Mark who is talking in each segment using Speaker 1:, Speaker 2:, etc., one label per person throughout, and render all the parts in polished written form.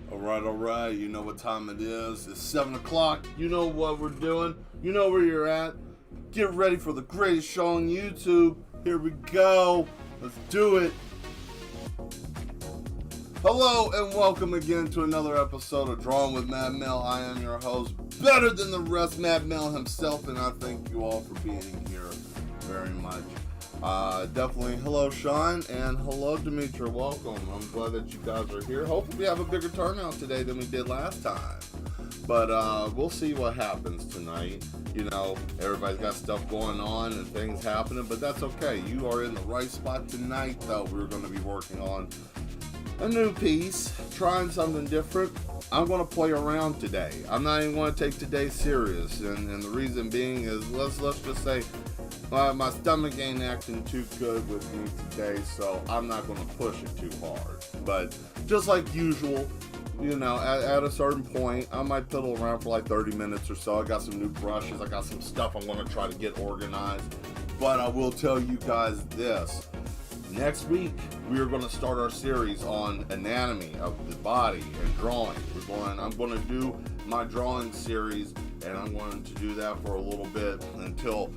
Speaker 1: Alright, you know what time it is. It's 7 o'clock. You know what we're doing. You know where you're at. Get ready for the greatest show on YouTube. Here we go. Let's do it. Hello and welcome again to another episode of Drawing with Mad Mel. I am your host, better than the rest, Mad Mel himself, and I thank you all for being here very much. Definitely hello Sean and hello Demetra, welcome. I'm glad that you guys are here. Hopefully we have a bigger turnout today than we did last time, but we'll see what happens tonight. You know, everybody's got stuff going on and things happening, but that's okay. You are in the right spot tonight though. We're going to be working on a new piece, trying something different. I'm going to play around today. I'm not even going to take today serious, and the reason being is let's just say my stomach ain't acting too good with me today, so I'm not going to push it too hard. But just like usual, you know, at a certain point, I might fiddle around for like 30 minutes or so. I got some new brushes. I got some stuff I'm going to try to get organized. But I will tell you guys this. Next week, we are going to start our series on anatomy of the body and drawing. I'm going to do my drawing series, and I'm going to do that for a little bit until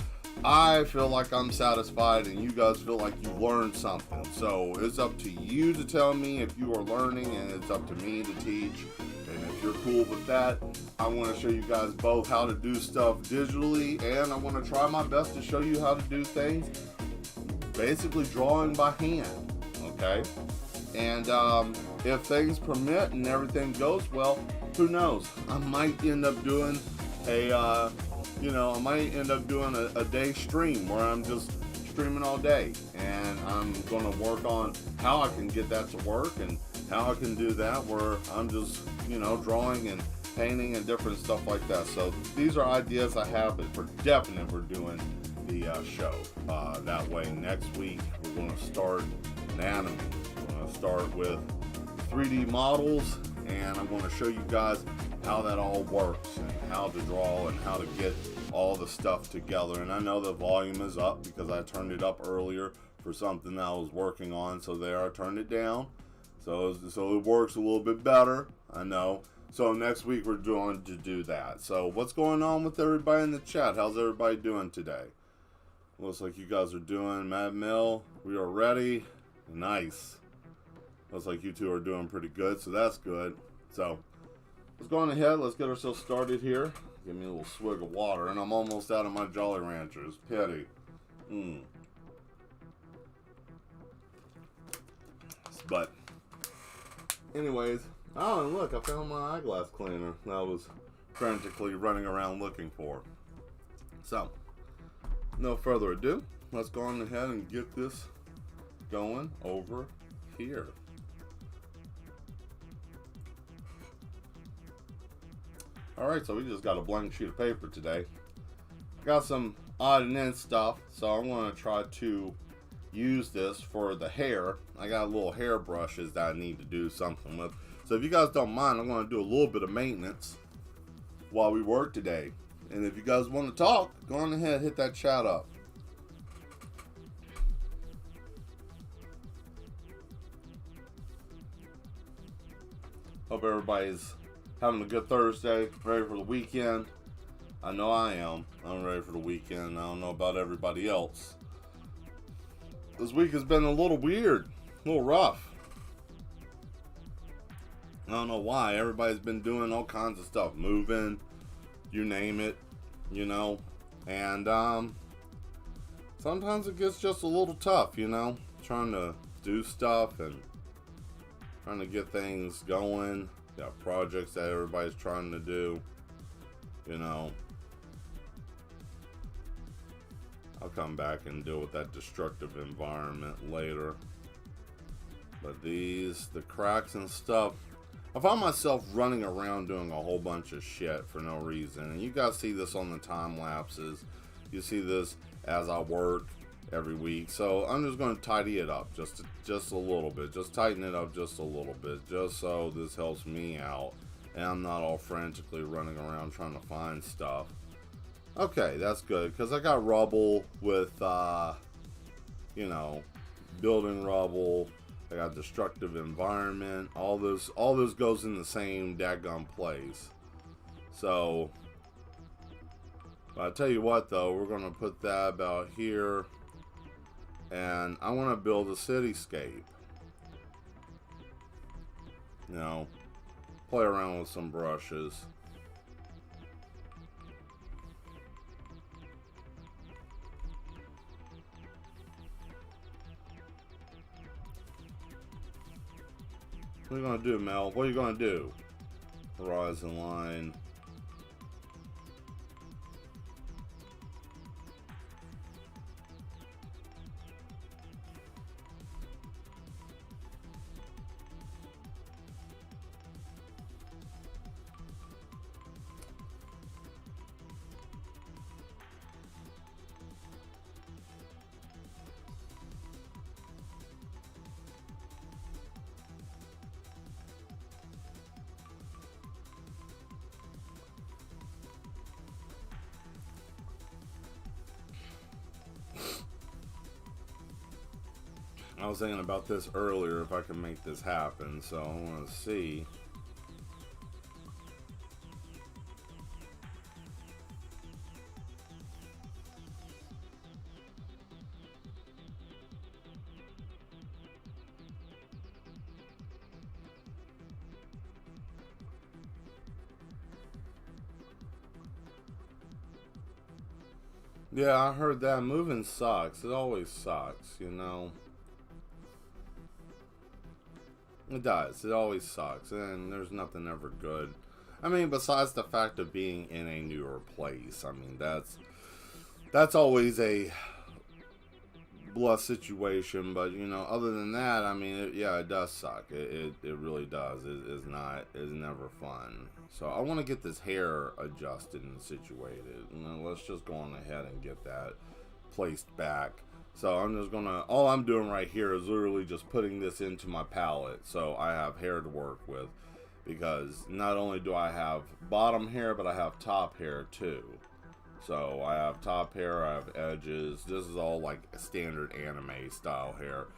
Speaker 1: I feel like I'm satisfied and you guys feel like you learned something. So it's up to you to tell me if you are learning, and it's up to me to teach. And if you're cool with that, I want to show you guys both how to do stuff digitally, and I want to try my best to show you how to do things basically drawing by hand, okay? And if things permit and everything goes well, who knows? I might end up doing a day stream where I'm just streaming all day, and I'm going to work on how I can get that to work and how I can do that where I'm just, drawing and painting and different stuff like that. So these are ideas I have, but for definite we're doing the show that way. Next week we're going to start anatomy. We're going to start with 3D models, and I'm going to show you guys how that all works and how to draw and how to get all the stuff together. And I know the volume is up because I turned it up earlier for something that I was working on, so there I turned it down so it works a little bit better, I know. So next week we're going to do that. So what's going on with everybody in the chat? How's everybody doing today? Looks like you guys are doing Mad Mel. We are ready. Nice. Looks like you two are doing pretty good, so that's good. So let's go on ahead. Let's get ourselves started here. Give me a little swig of water, and I'm almost out of my Jolly Ranchers. Pity. But anyways, oh, and look, I found my eyeglass cleaner that I was frantically running around looking for. So no further ado, let's go on ahead and get this going over here. Alright, so we just got a blank sheet of paper today. Got some odd and end stuff, so I'm going to try to use this for the hair. I got little hair brushes that I need to do something with. So if you guys don't mind, I'm going to do a little bit of maintenance while we work today. And if you guys want to talk, go on ahead, hit that chat up. Hope everybody's having a good Thursday, ready for the weekend. I know I am. I'm ready for the weekend. I don't know about everybody else. This week has been a little weird, a little rough. I don't know why. Everybody's been doing all kinds of stuff, moving, you name it, and sometimes it gets just a little tough, trying to do stuff and trying to get things going. Got projects that everybody's trying to do, I'll come back and deal with that destructive environment later. But the cracks and stuff, I found myself running around doing a whole bunch of shit for no reason. And you guys see this on the time lapses. You see this as I work every week. So I'm just going to tidy it up just a little bit. Just tighten it up just a little bit. Just so this helps me out. And I'm not all frantically running around trying to find stuff. Okay, that's good. Because I got rubble with, building rubble. I got destructive environment. All this goes in the same daggone place. So, but I tell you what though, we're gonna put that about here, and I want to build a cityscape. You know, play around with some brushes. What are you gonna do, Mel? What are you gonna do? Horizon line. I was thinking about this earlier, if I can make this happen, so I want to see. Yeah, I heard that. Moving sucks. It always sucks, you know. It does. It always sucks. And there's nothing ever good. I mean, besides the fact of being in a newer place. I mean, that's always a blessed situation. But, you know, other than that, I mean, yeah, it does suck. It really does. It's never fun. So I want to get this hair adjusted and situated. You know, let's just go on ahead and get that placed back. So I'm just gonna, all I'm doing right here is literally just putting this into my palette so I have hair to work with, because not only do I have bottom hair, but I have top hair too. So I have top hair, I have edges. This is all like standard anime style hair.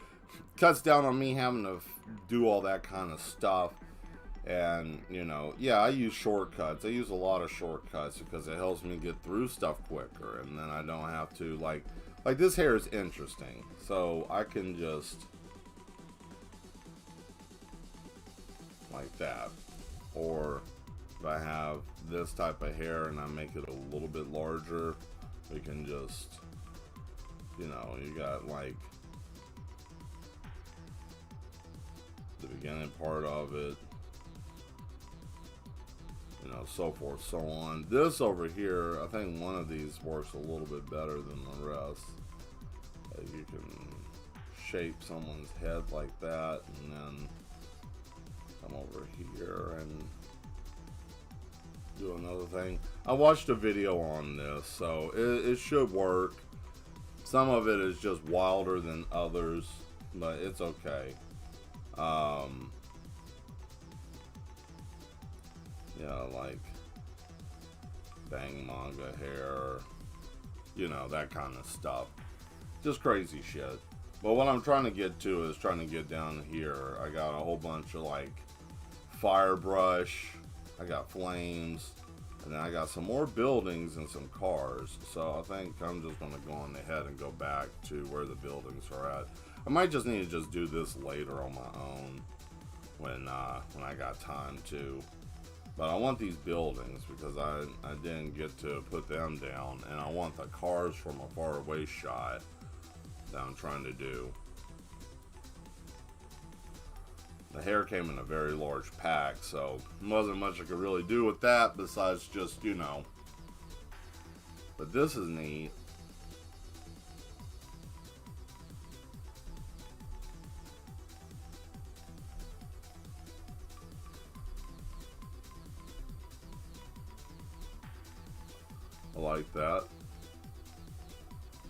Speaker 1: Cuts down on me having to do all that kind of stuff. And, you know, yeah, I use shortcuts. I use a lot of shortcuts because it helps me get through stuff quicker. And then I don't have to, like this hair is interesting. So I can just, like that. Or if I have this type of hair and I make it a little bit larger, we can just, you know, you got like the beginning part of it, you know, so forth, so on. This over here, I think one of these works a little bit better than the rest. You can shape someone's head like that, and then come over here and do another thing. I watched a video on this, so it should work. Some of it is just wilder than others, but it's okay. Yeah, like bang manga hair, you know, that kind of stuff. Just crazy shit. But what I'm trying to get to is trying to get down here. I got a whole bunch of like fire brush, I got flames, and then I got some more buildings and some cars. So I think I'm just going to go on ahead and go back to where the buildings are at. I might just need to just do this later on my own when I got time to. But I want these buildings because I didn't get to put them down, and I want the cars from a far away shot that I'm trying to do. The hair came in a very large pack, so wasn't much I could really do with that besides just, you know. But this is neat. I like that.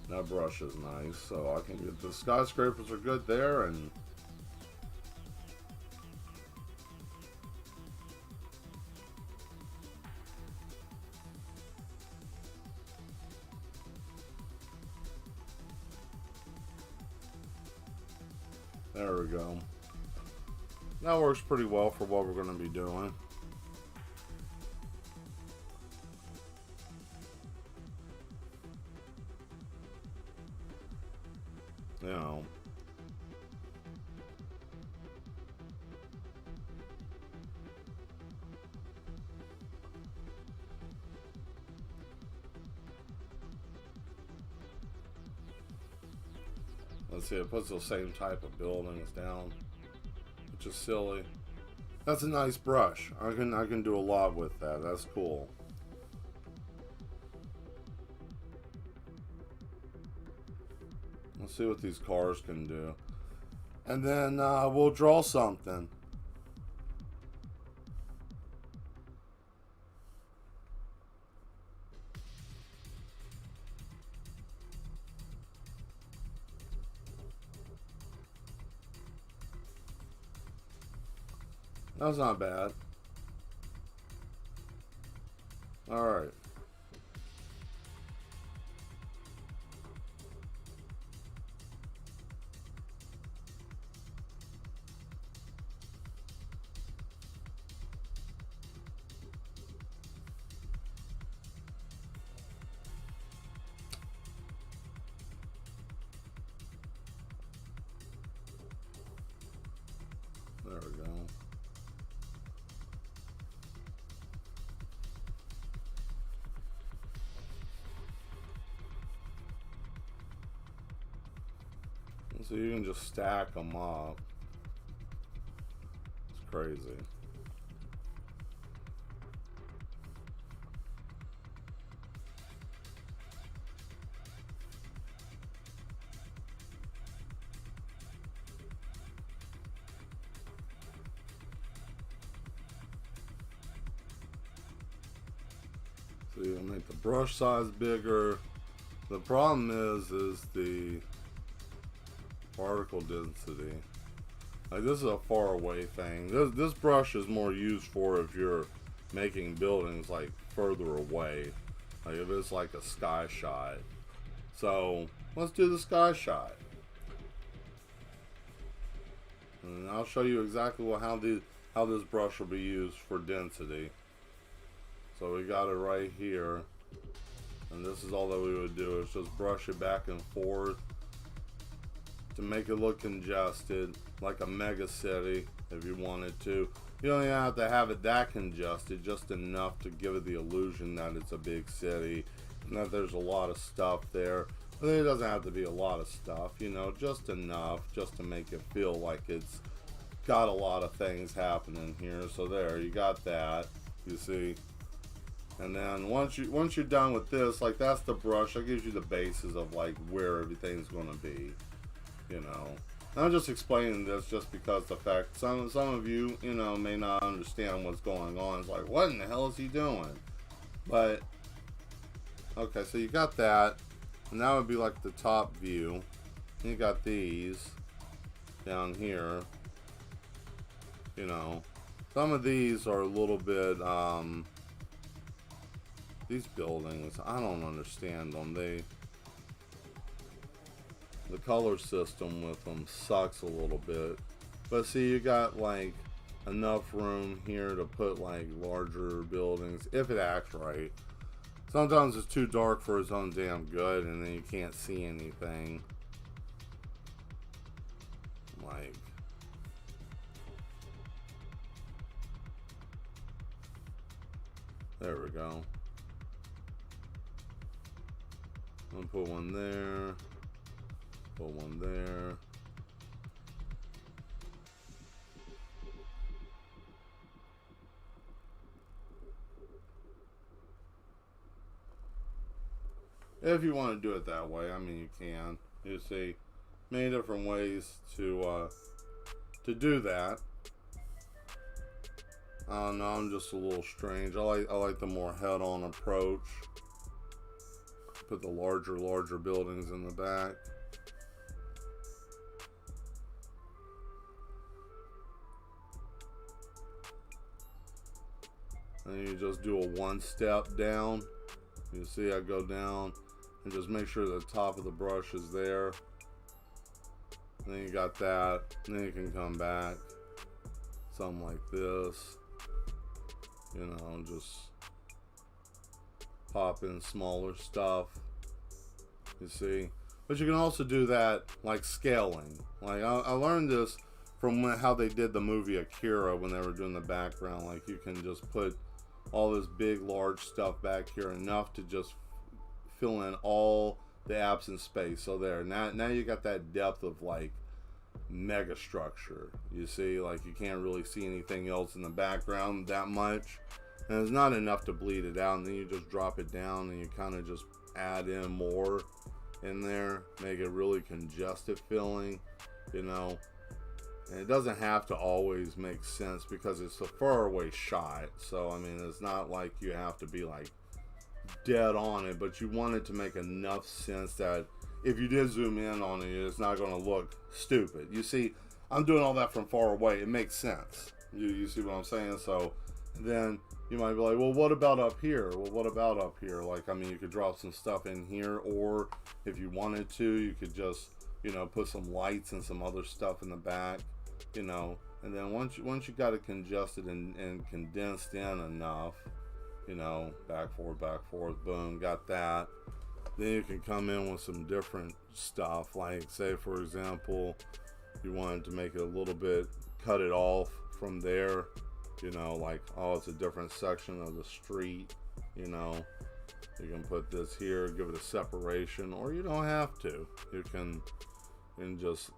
Speaker 1: That brush is nice, so I can get the skyscrapers are good there, and there we go. that works pretty well for what we're going to be doing. You know. Let's see, it puts the same type of buildings down, which is silly. That's a nice brush. I can do a lot with that. That's cool. Let's see what these cars can do. And then we'll draw something. That's not bad. Alright. There we go. So you can just stack them up. It's crazy. So you'll make the brush size bigger. The problem is the particle density. Like, this is a far away thing. This brush is more used for if you're making buildings like further away. Like if it's like a sky shot. So let's do the sky shot. And I'll show you exactly how this brush will be used for density. So we got it right here. And this is all that we would do, is just brush it back and forth to make it look congested, like a mega city if you wanted to. You don't even have to have it that congested, just enough to give it the illusion that it's a big city and that there's a lot of stuff there. But it doesn't have to be a lot of stuff, you know, just enough just to make it feel like it's got a lot of things happening here. So there, you got that, you see. And then once you're done with this, like, that's the brush. That gives you the basis of like where everything's gonna be. You know, I'm just explaining this just because the fact some of you, you know, may not understand what's going on. It's like, what in the hell is he doing? But okay, so you got that, and that would be like the top view. And you got these down here. You know, some of these are a little bit these buildings, I don't understand them. The color system with them sucks a little bit. But see, you got like enough room here to put like larger buildings if it acts right. Sometimes it's too dark for its own damn good, and then you can't see anything. Like, there we go. I'll put one there. Put one there. If you want to do it that way, I mean, you can. You see, many different ways to do that. I don't know, I'm just a little strange. I like the more head-on approach. Put the larger buildings in the back. And you just do a one step down. You see I go down and just make sure the top of the brush is there. And then you got that. And then you can come back. something like this. You know, just pop in smaller stuff. You see? But you can also do that like scaling. Like I learned this from how they did the movie Akira when they were doing the background. Like you can just put all this big, large stuff back here, enough to just fill in all the absent space. So there, now you got that depth of like mega structure. You see, like you can't really see anything else in the background that much, and it's not enough to bleed it out. And then you just drop it down, and you kind of just add in more in there, make it really congested feeling, you know. And it doesn't have to always make sense because it's a far away shot. So I mean, it's not like you have to be like dead on it, but you want it to make enough sense that if you did zoom in on it, it's not going to look stupid. You see, I'm doing all that from far away. It makes sense. You see what I'm saying? So then you might be like, well, what about up here? Well, what about up here? Like, I mean, you could drop some stuff in here, or if you wanted to, you could just, you know, put some lights and some other stuff in the back, you know. And then once you got it congested and condensed in enough, you know, back forth, boom, got that. Then you can come in with some different stuff, like say for example, you wanted to make it a little bit, cut it off from there, you know, like, oh, it's a different section of the street, you know, you can put this here, give it a separation, or you don't have to. You can just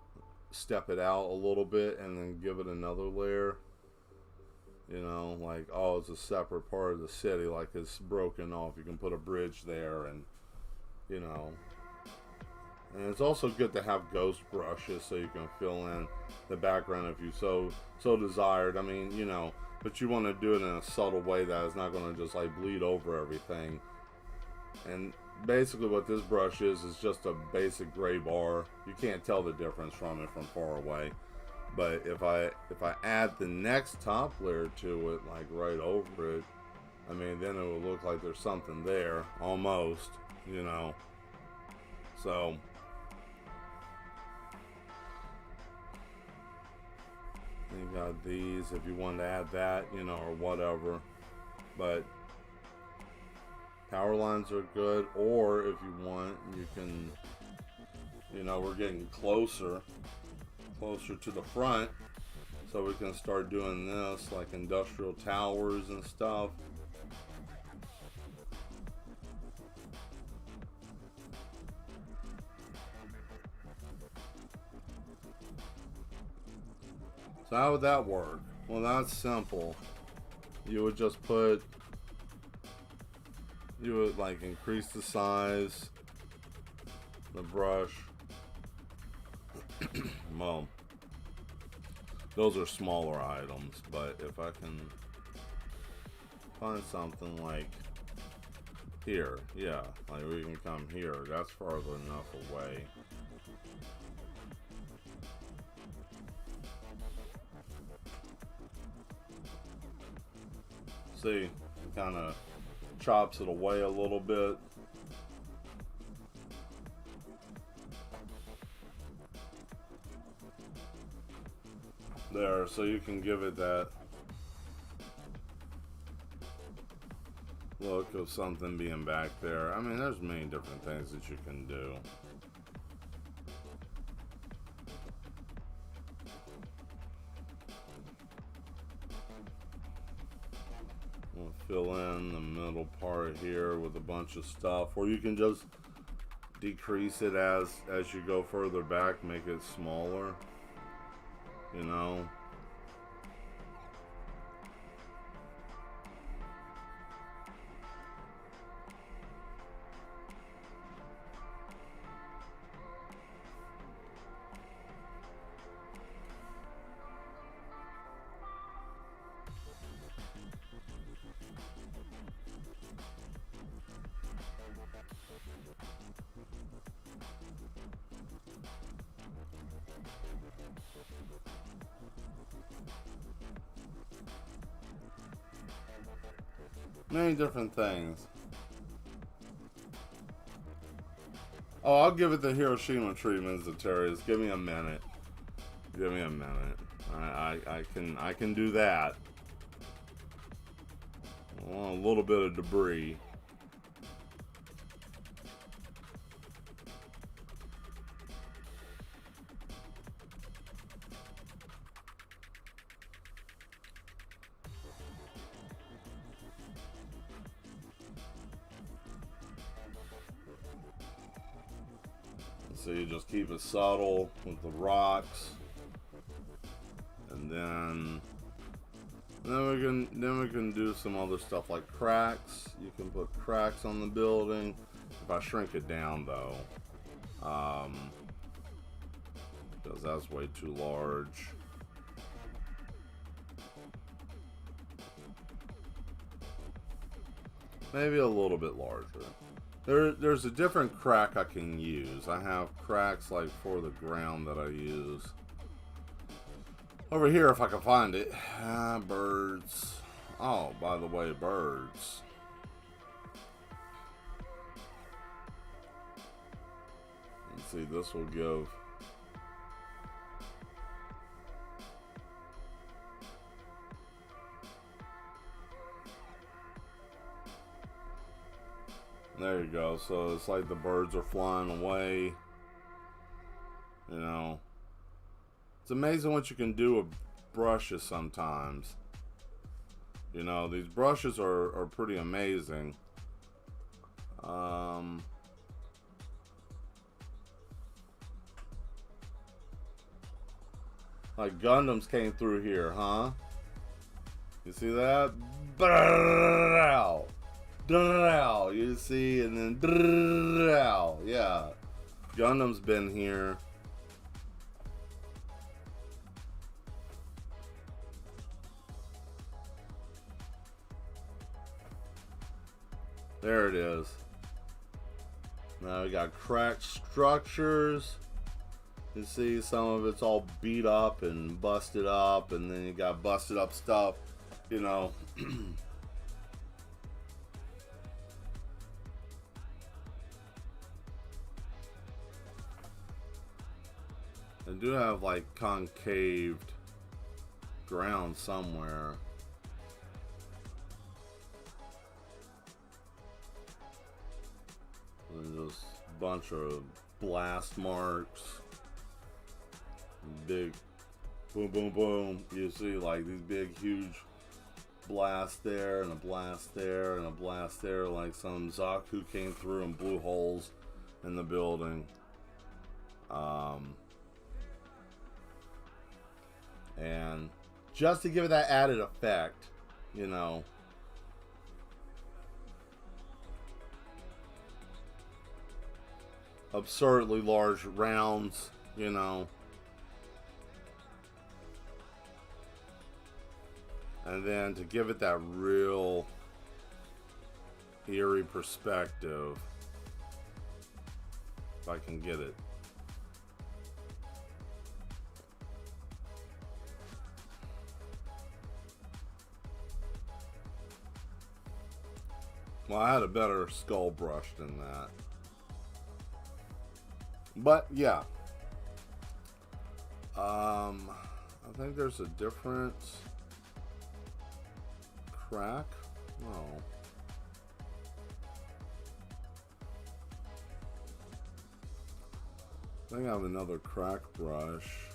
Speaker 1: step it out a little bit and then give it another layer. You know, like, oh, it's a separate part of the city, like it's broken off. You can put a bridge there, and, you know. And it's also good to have ghost brushes so you can fill in the background if you so desired. I mean, you know, but you want to do it in a subtle way that is not going to just like bleed over everything. And basically what this brush is just a basic gray bar. You can't tell the difference from it from far away. But if I add the next top layer to it, like right over it, I mean, then it will look like there's something there, almost, you know. So, you got these if you want to add that, you know, or whatever. But power lines are good, or if you want, you can, you know, we're getting closer to the front, so we can start doing this like industrial towers and stuff. So how would that work? Well, that's simple. You would just you would like increase the size, the brush. Well, those are smaller items, but if I can find something like here, yeah, like we can come here, that's farther enough away. See, kind of chops it away a little bit. There, so you can give it that look of something being back there. I mean, there's many different things that you can do. We'll fill in the middle part here with a bunch of stuff, or you can just decrease it as you go further back, make it smaller. You know, many different things. Oh, I'll give it the Hiroshima treatment, Zaterius. Give me a minute. Give me a minute. I can do that. Well, a little bit of debris. So you just keep it subtle with the rocks, and then we can do some other stuff like cracks. You can put cracks on the building. If I shrink it down though, because that's way too large. Maybe a little bit larger. There's a different crack I can use. I have cracks like for the ground that I use. Over here, if I can find it. Birds. Oh, by the way, birds. Let's see, this will give... There you go. So it's like the birds are flying away. You know. It's amazing what you can do with brushes sometimes. You know, these brushes are pretty amazing. Like Gundams came through here, huh? You see that? You see, and then yeah. Gundam's been here. There it is. Now we got cracked structures. You see some of it's all beat up and busted up, and then you got busted up stuff, you know. I do have like concaved ground somewhere. And just a bunch of blast marks. Big boom, boom, boom. You see like these big, huge blasts there, and a blast there, and a blast there. Like some Zaku came through and blew holes in the building. And just to give it that added effect, you know. Absurdly large rounds, you know. And then to give it that real eerie perspective, if I can get it. Well, I had a better skull brush than that. But yeah. I think there's a different crack. No. I think I have another crack brush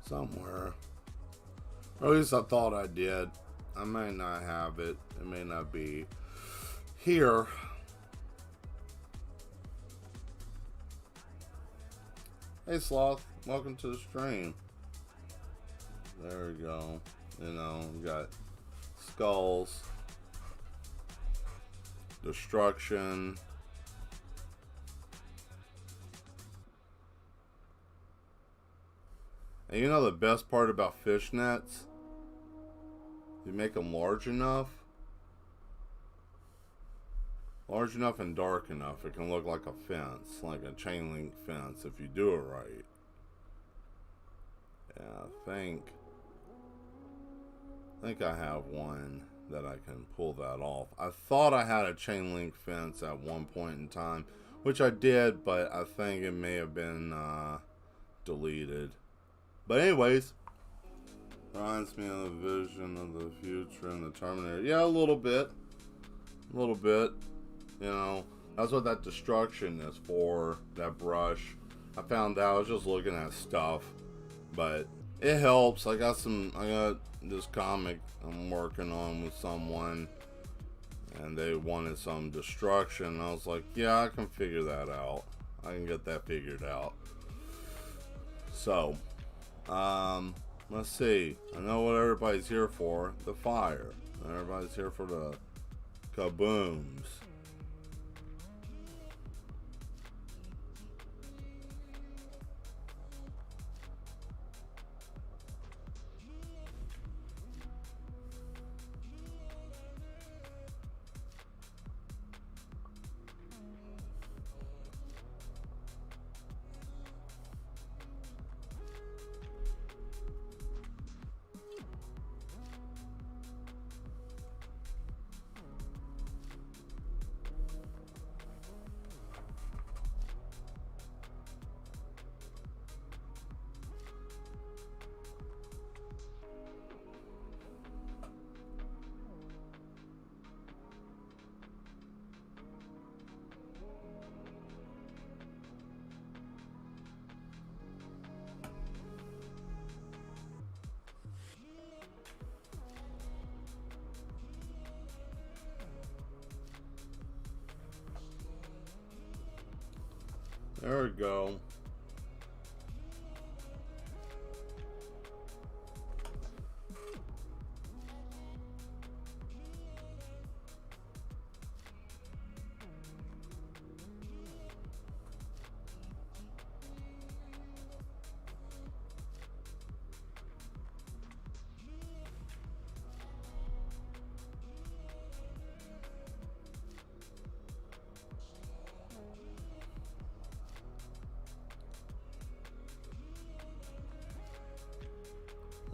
Speaker 1: somewhere. Or at least I thought I did. I may not have it. It may not be here. Hey Sloth, welcome to the stream. There we go. You know, we got skulls, destruction. And you know the best part about fishnets? You make them large enough and dark enough, it can look like a fence, like a chain link fence if you do it right. Yeah, I think I have one that I can pull that off. I thought I had a chain link fence at one point in time, which I did, but I think it may have been deleted. But anyways, reminds me of the vision of the future and the Terminator. Yeah, a little bit. A little bit. You know, that's what that destruction is for, that brush. I found out, I was just looking at stuff. But it helps. I got this comic I'm working on with someone. And they wanted some destruction. I was like, yeah, I can figure that out. I can get that figured out. So, let's see. I know what everybody's here for. The fire. Everybody's here for the kabooms. There we go.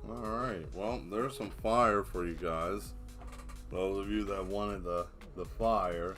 Speaker 1: Alright, well, there's some fire for you guys. Those of you that wanted the fire.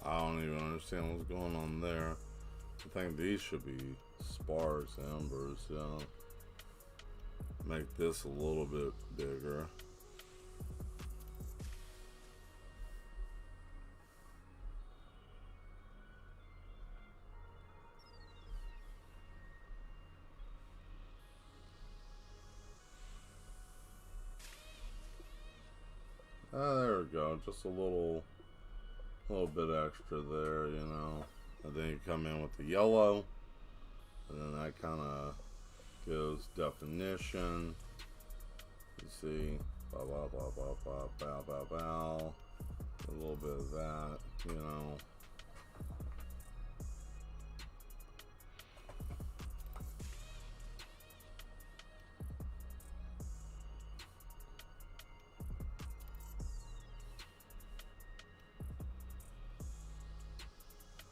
Speaker 1: I don't even understand what's going on there. I think these should be sparse embers, you know. Make this a little bit bigger. There we go, just a little bit extra there, you know. And then you come in with the yellow, and then that kind of gives definition. You see, blah blah blah blah blah bow bow bow. A little bit of that, you know.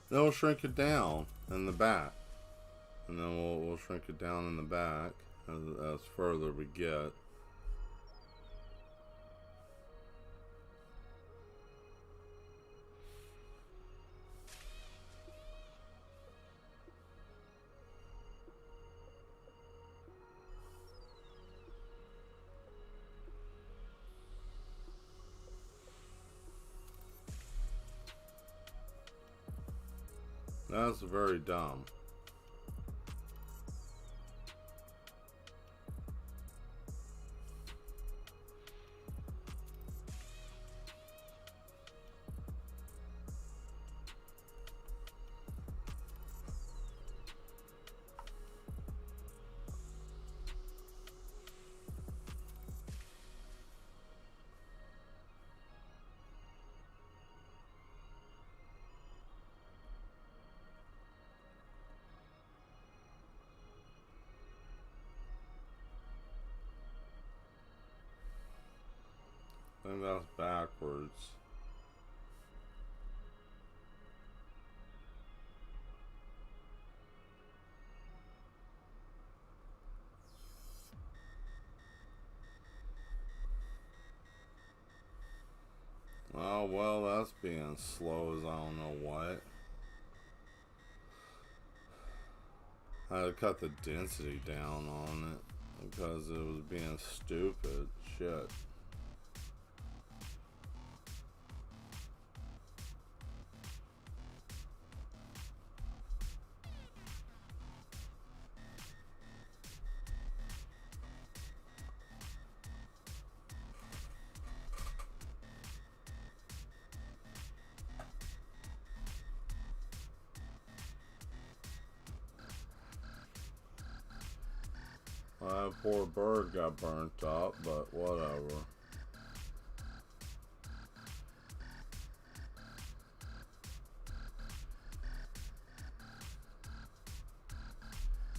Speaker 1: Then we'll shrink it down in the back, and then we'll shrink it down in the back as further we get. That's very dumb. think that's backwards. Oh, well, that's being slow as I don't know what. I had to cut the density down on it because it was being stupid. Shit. That poor bird got burnt up, but whatever.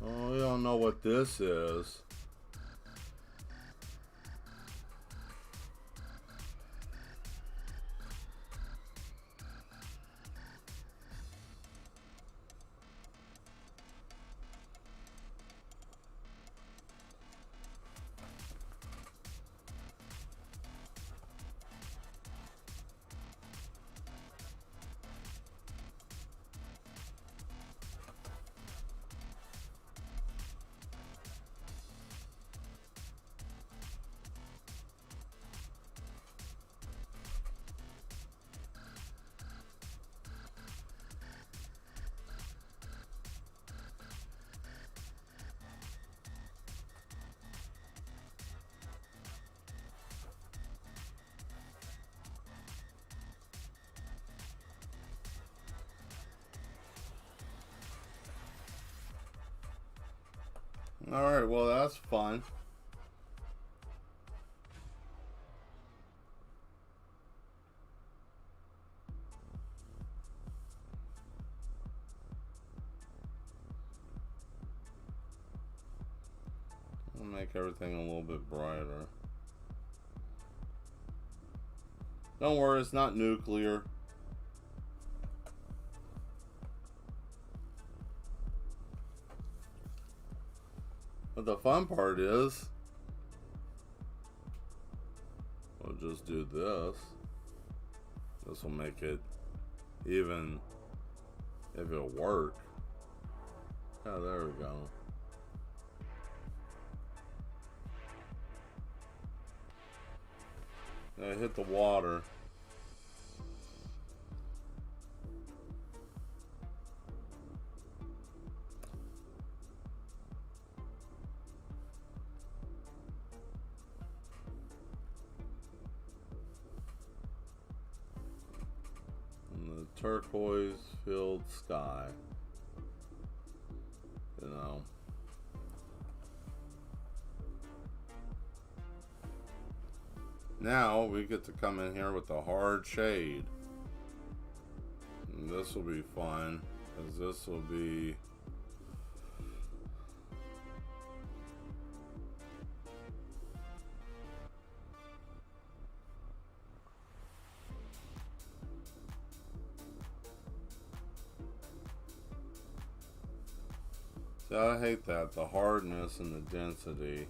Speaker 1: Oh, you don't know what this is. Alright, well, that's fun. I'll make everything a little bit brighter. Don't worry, it's not nuclear. But the fun part is, we'll just do this. This will make it even if it'll work. Oh, there we go. I hit the water. Turquoise filled sky, you know. Now we get to come in here with the hard shade, and this will be fun because this will be so I hate that, the hardness and the density.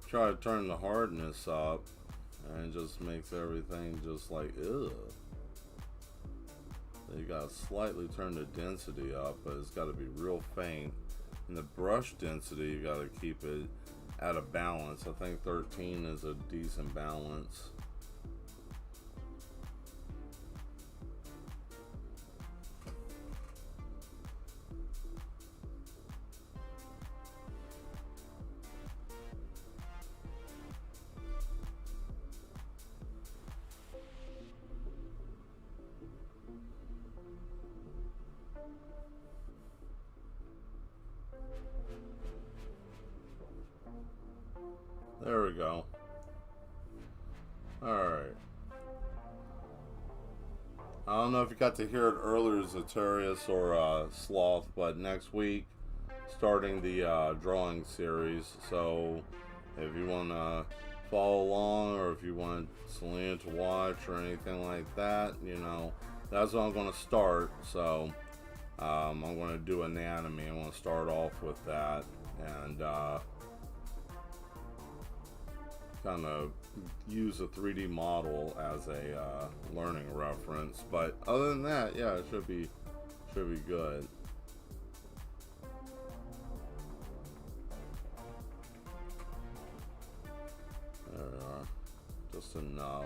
Speaker 1: Try to turn the hardness up and it just makes everything just like, ugh. So you gotta slightly turn the density up, but it's gotta be real faint. And the brush density, you gotta keep it at a balance. I think 13 is a decent balance. There we go. Alright. I don't know if you got to hear it earlier, Zatarius or Sloth, but next week, starting the drawing series. So, if you want to follow along, or if you want Selena to watch or anything like that, you know, that's what I'm going to start. So I'm going to do anatomy. I'm going to start off with that, and kind of use a 3D model as a learning reference. But other than that, yeah, it should be good. There we are. Just enough.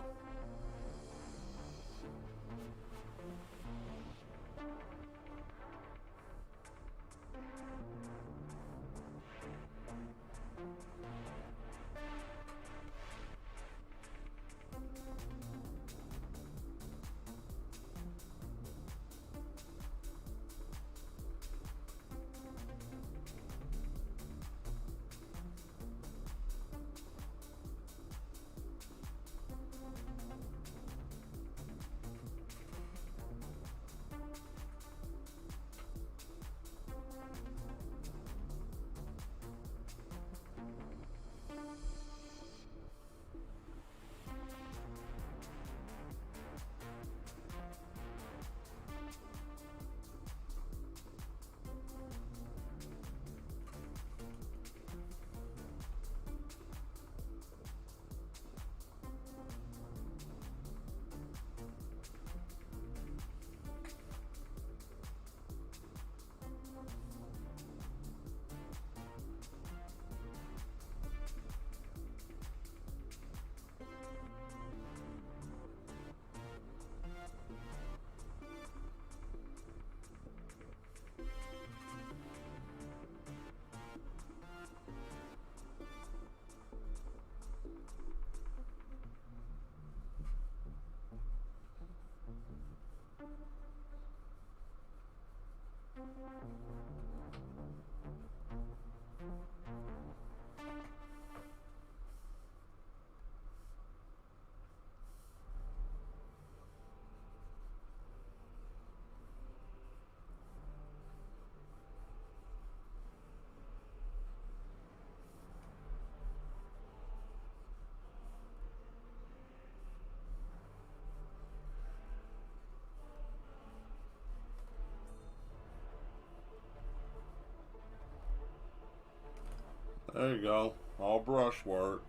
Speaker 1: There you go. All brushwork.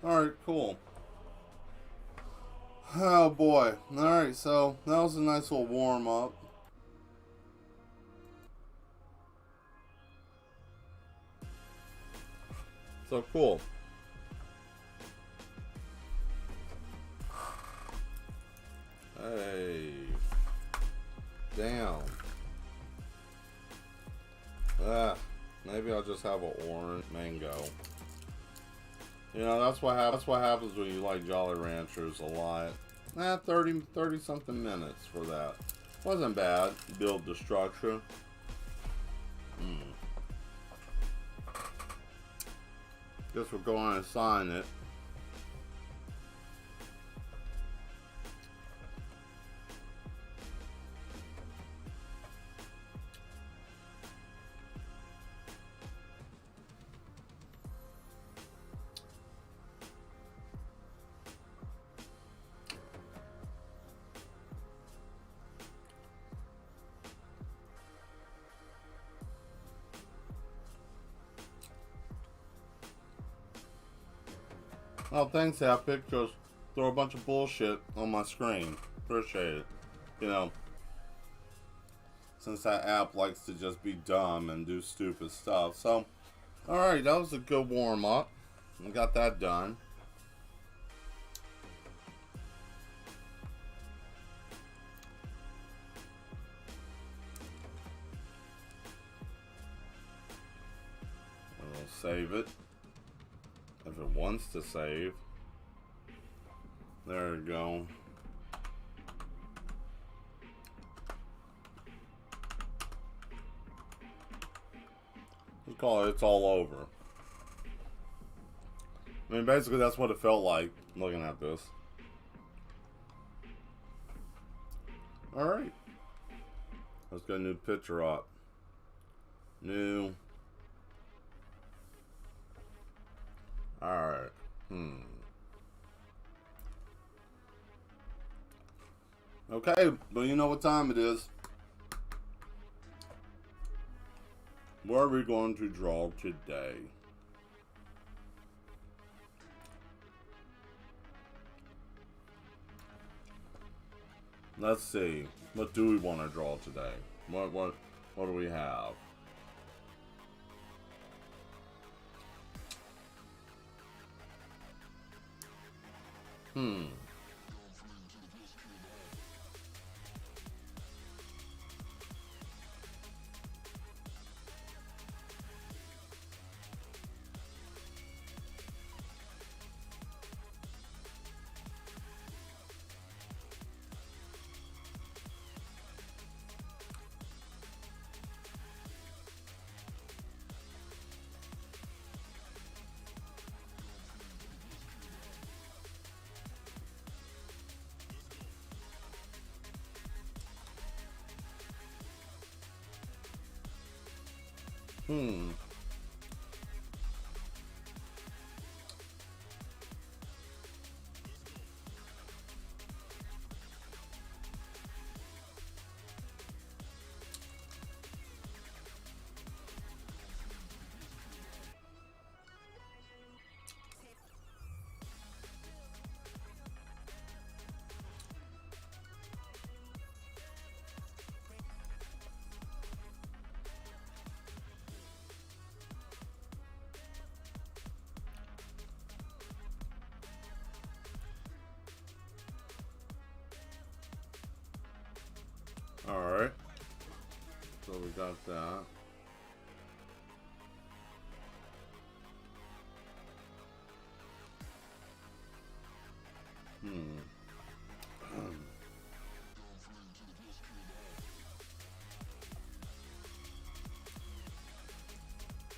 Speaker 1: Alright, cool. Oh boy. Alright, so that was a nice little warm up. So cool. Hey. Damn. Maybe I'll just have an orange mango. You know, that's what happens when you like Jolly Ranchers a lot. 30 something minutes for that. Wasn't bad. Build the structure. Guess we'll go on and sign it. Oh, thanks, Epic. Just throw a bunch of bullshit on my screen. Appreciate it. You know, since that app likes to just be dumb and do stupid stuff. So, alright, that was a good warm up. We got that done. We'll save it. If it wants to save. There we go. Let's call it It's All Over. I mean, basically that's what it felt like looking at this. Alright. Let's get a new picture up. New. Alright. Okay, but you know what time it is. What are we going to draw today? Let's see. What do we want to draw today? What do we have? Alright. So we got that.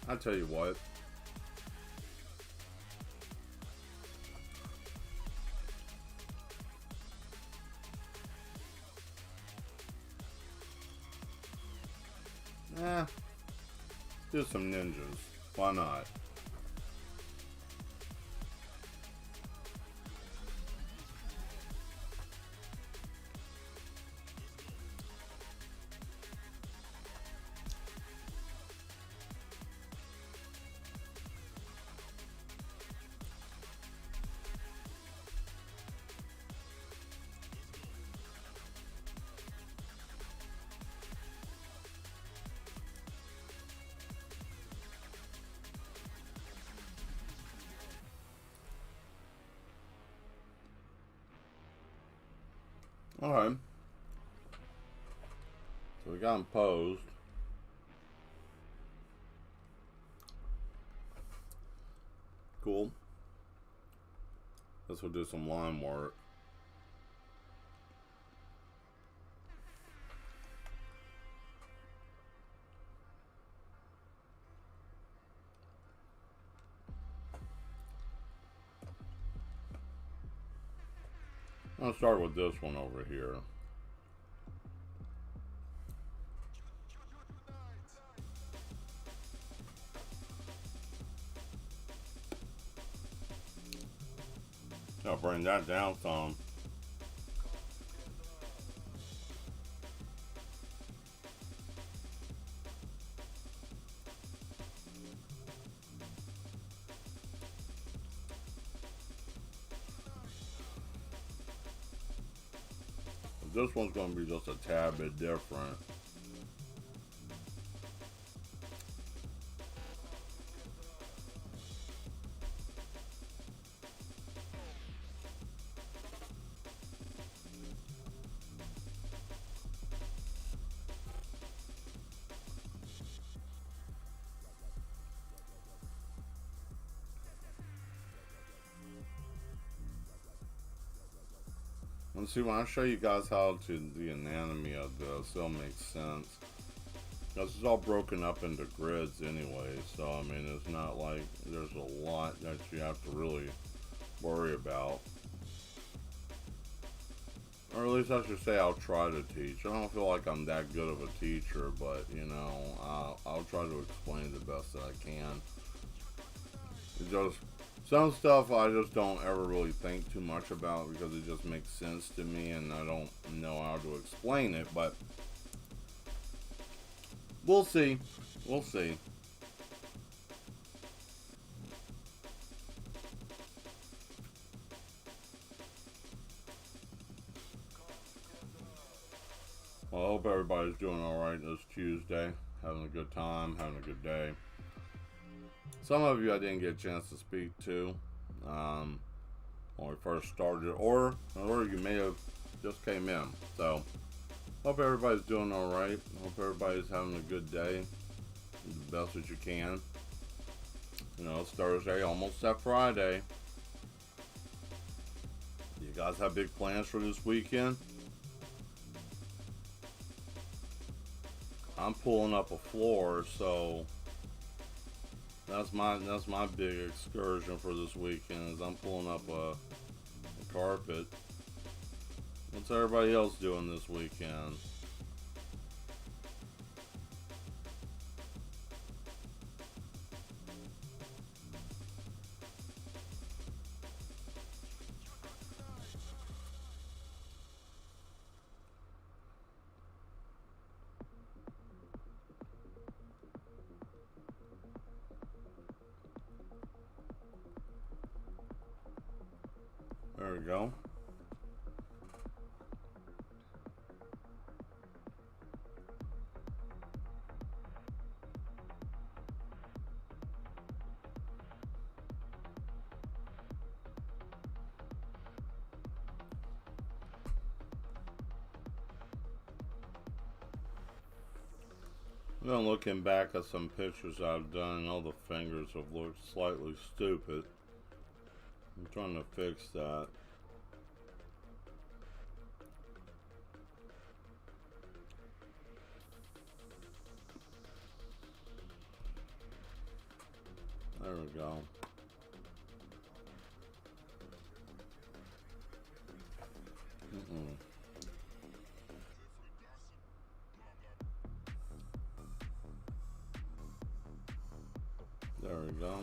Speaker 1: I tell you what. Do some ninjas. Why not? Alright. So we got him posed. Cool. Guess we'll do some line work. I'll start with this one over here. I'll bring that down some. This one's going to be just a tad bit different. And see, when I show you guys how to the anatomy of this, it'll make sense. This is all broken up into grids anyway, so I mean, it's not like there's a lot that you have to really worry about. Or at least I should say I'll try to teach. I don't feel like I'm that good of a teacher, but you know, I'll try to explain it the best that I can. Just Some stuff I just don't ever really think too much about because it just makes sense to me and I don't know how to explain it, but we'll see. We'll see. Well, I hope everybody's doing alright this Tuesday. Having a good time, having a good day. Some of you I didn't get a chance to speak to when we first started, or you may have just came in. So, hope everybody's doing alright. Hope everybody's having a good day. The best that you can. You know, it's Thursday, almost that Friday. You guys have big plans for this weekend? I'm pulling up a floor, so that's my big excursion for this weekend. Is I'm pulling up a carpet. What's everybody else doing this weekend? There we go. I'm looking back at some pictures I've done, and all the fingers have looked slightly stupid. I'm trying to fix that. There we go. There we go.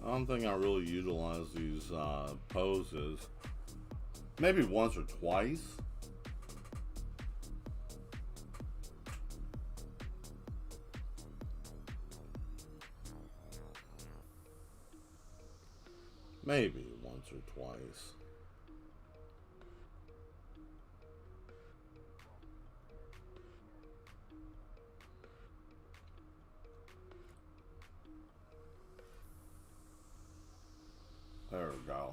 Speaker 1: I don't think I really utilize these poses. Maybe once or twice. Maybe once or twice. There we go.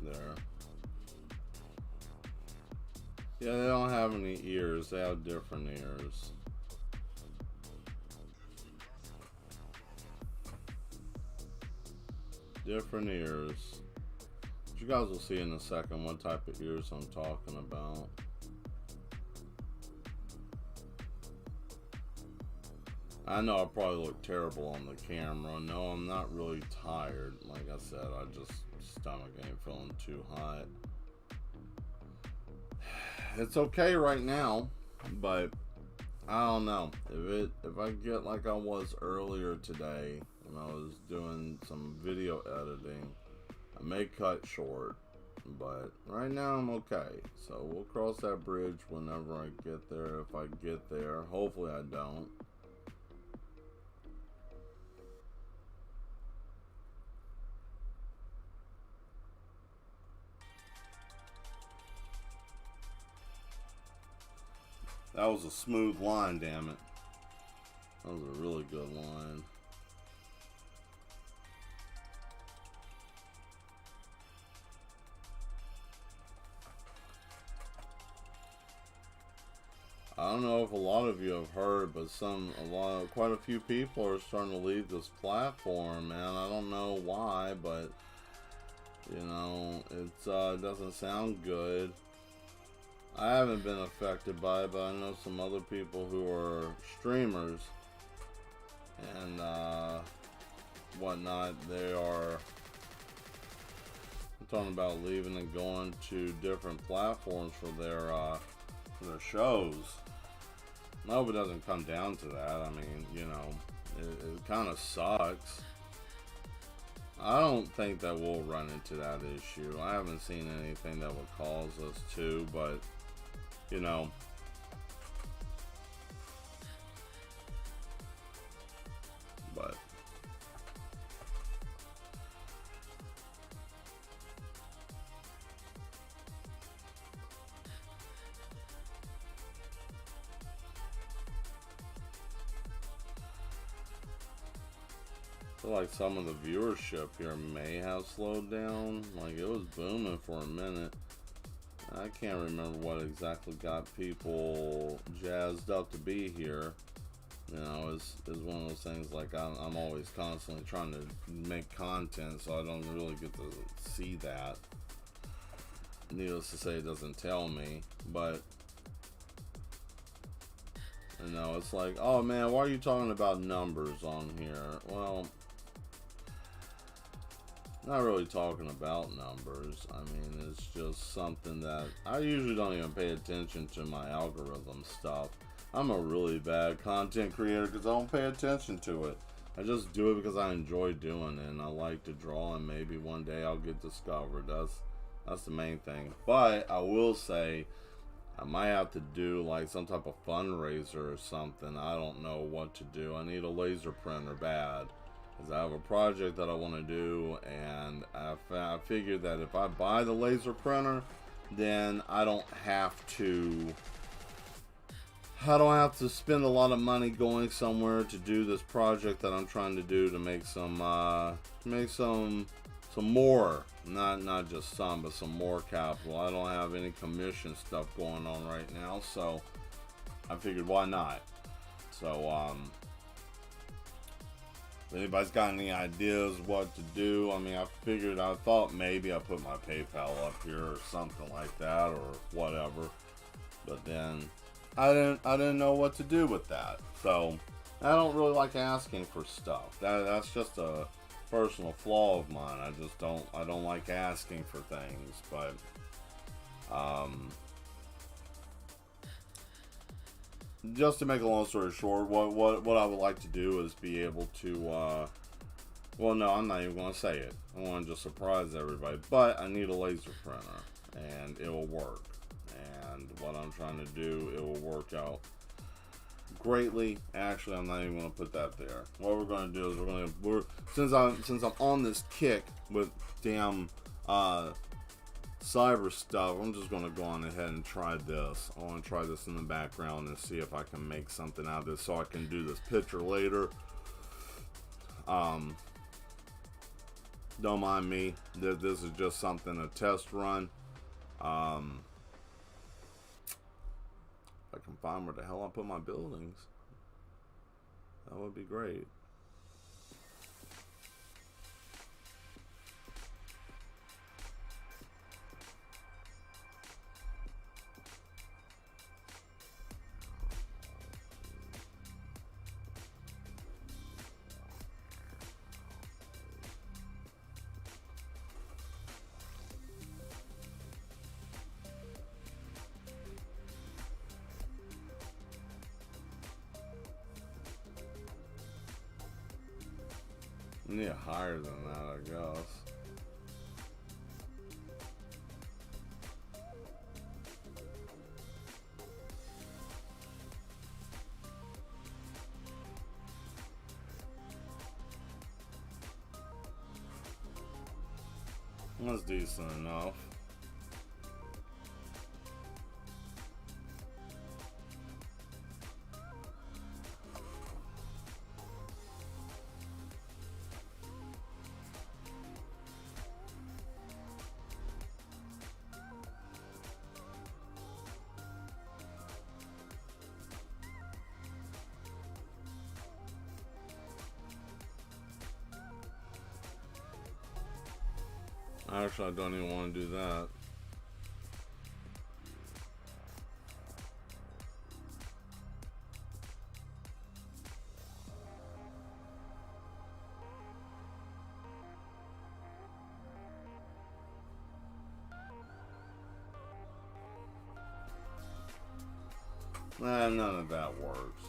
Speaker 1: There. Yeah, they don't have any ears. They have different ears. Different ears. But you guys will see in a second what type of ears I'm talking about. I know I probably look terrible on the camera. No, I'm not really tired. Like I said, I just stomach ain't feeling too hot. It's okay right now, but I don't know. If I get like I was earlier today when I was doing some video editing, I may cut short, but right now I'm okay. So we'll cross that bridge whenever I get there, if I get there. Hopefully I don't. That was a smooth line, damn it. That was a really good line. I don't know if a lot of you have heard, but quite a few people are starting to leave this platform, man. I don't know why, but you know, it doesn't sound good. I haven't been affected by it, but I know some other people who are streamers and whatnot. They are talking about leaving and going to different platforms for their shows. I hope it doesn't come down to that. I mean, you know, it kind of sucks. I don't think that we'll run into that issue. I haven't seen anything that would cause us to, but you know, but I feel like some of the viewership here may have slowed down. Like, it was booming for a minute. I can't remember what exactly got people jazzed up to be here. You know, it's one of those things, like I'm always constantly trying to make content, so I don't really get to see that. Needless to say, it doesn't tell me, but you know, it's like, oh man, why are you talking about numbers on here? Well, not really talking about numbers. I mean, it's just something that I usually don't even pay attention to my algorithm stuff. I'm a really bad content creator because I don't pay attention to it. I just do it because I enjoy doing it and I like to draw, and maybe one day I'll get discovered. That's the main thing. But I will say I might have to do like some type of fundraiser or something. I don't know what to do. I need a laser printer bad. Because I have a project that I want to do, and I figured that if I buy the laser printer, then I don't have to spend a lot of money going somewhere to do this project that I'm trying to do to make some more, not just some, but some more capital. I don't have any commission stuff going on right now, so I figured why not. So if anybody's got any ideas what to do, I mean, I thought maybe I put my PayPal up here or something like that or whatever, but then I didn't know what to do with that. So I don't really like asking for stuff. That's just a personal flaw of mine. I don't like asking for things, but just to make a long story short, what I would like to do is be able to, well, no, I'm not even going to say it. I want to just surprise everybody, but I need a laser printer, and it will work. And what I'm trying to do, it will work out greatly. Actually, I'm not even going to put that there. What we're going to do is since I'm on this kick with damn cyber stuff, I'm just going to go on ahead and try this. I want to try this in the background and see if I can make something out of this so I can do this picture later. Don't mind me. This is just something, a test run. If I can find where the hell I put my buildings, that would be great. I need higher than that, I guess. That's decent enough. Actually, I don't even want to do that. None of that works.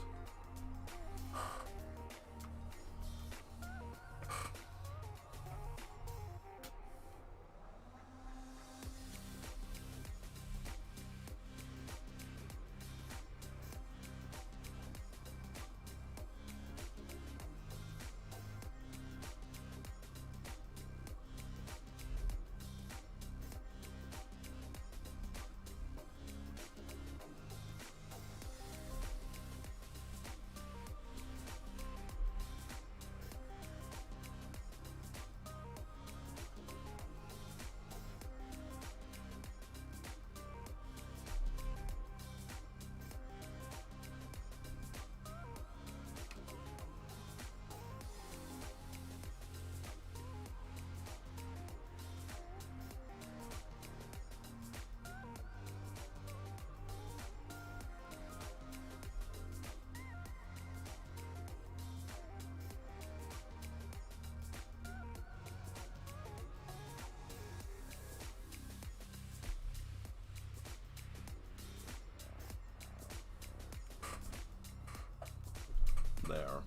Speaker 1: There.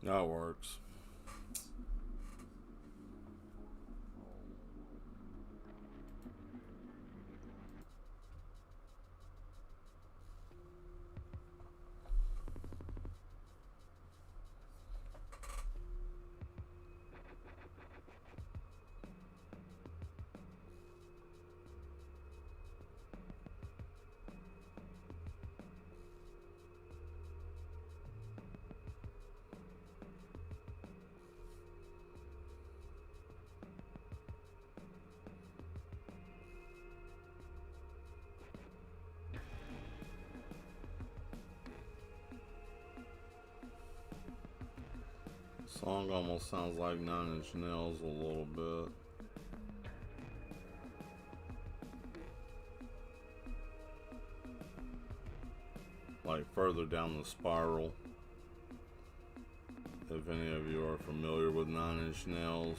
Speaker 1: That works. Song almost sounds like Nine Inch Nails a little bit. Like further down the spiral. If any of you are familiar with Nine Inch Nails.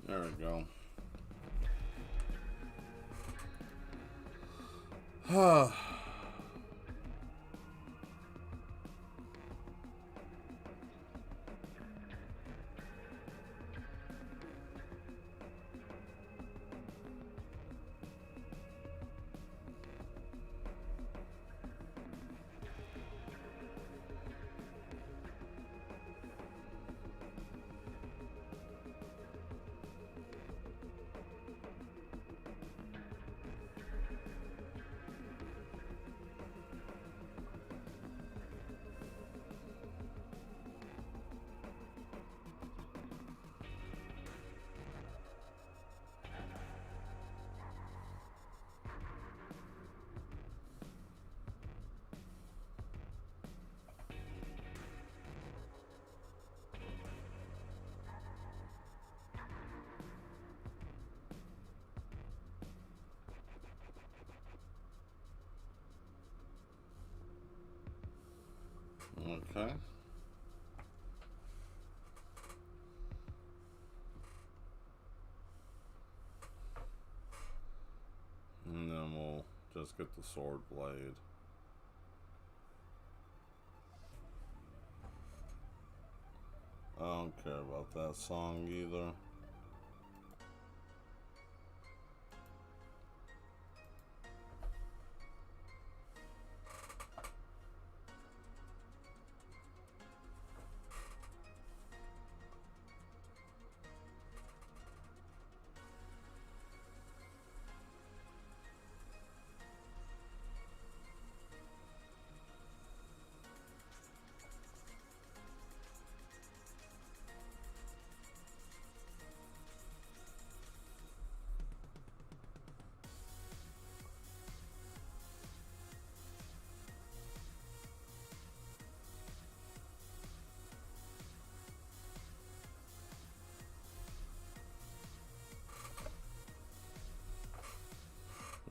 Speaker 1: There we go. Okay. Just get the sword blade. I don't care about that song either.